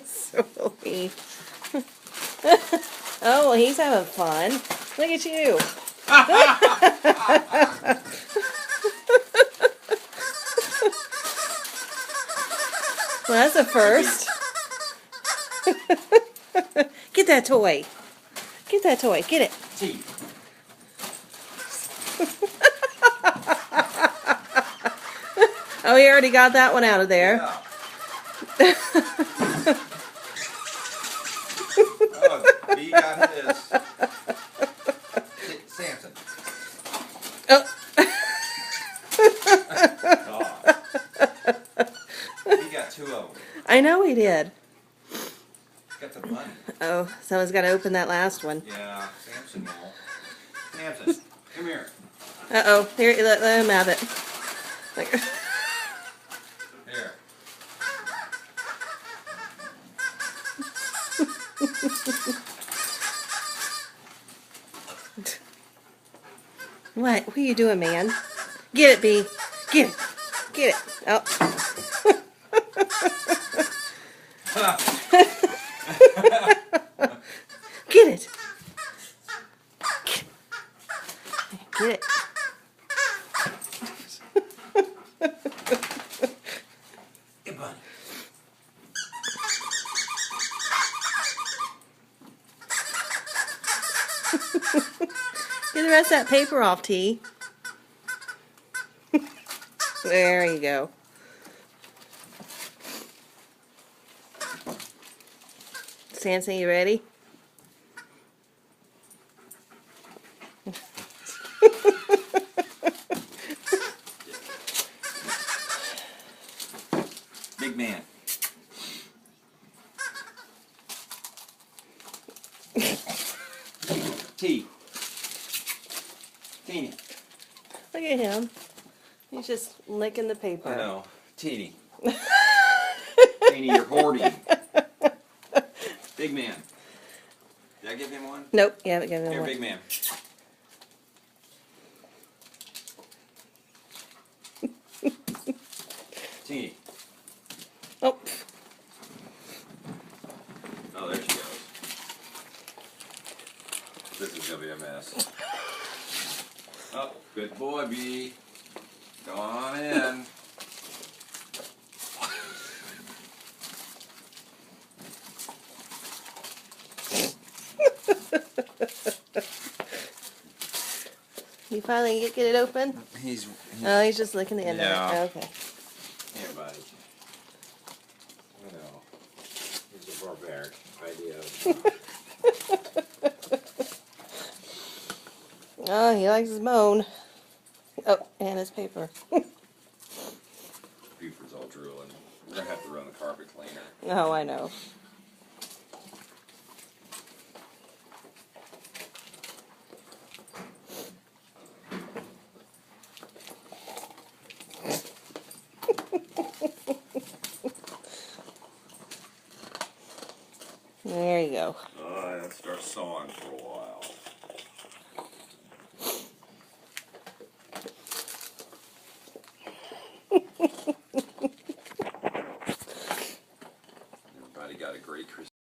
Silly. Oh, well, he's having fun. Look at you. Well, that's a first. Get that toy. Get that toy. Get it. Oh, he already got that one out of there. Yeah. Oh, B got his. Samson. Oh. He got 2 of them. I know he did. Got the money. Oh, someone's got to open that last one. Yeah, Samson will. Samson, come here. Uh-oh. Here, let him have it. Like, Here. what? What are you doing, man? Get it, B. Get it. Get it. Oh. Get it. Get it. Hey, buddy. Get the rest of that paper off, T. There you go. Samson, you ready? Big man. T. Teeny. Look at him. He's just licking the paper. I know. Teeny. Teeny, you're hoarding. Big man. Did I give him one? Nope, you haven't given him Here, one. big man. Teeny. Oh. Oh, there she goes. This is gonna be a mess. Oh, good boy, B. Go on in. You finally get it open? He's Oh, he's just licking the end Yeah. of it. Okay. here, buddy. I know. It's a barbaric idea. Oh, he likes his bone. Oh, and his paper. Buford's all drooling. We're gonna have to run the carpet cleaner. Oh, I know. There you go. Let's start sawing for a while.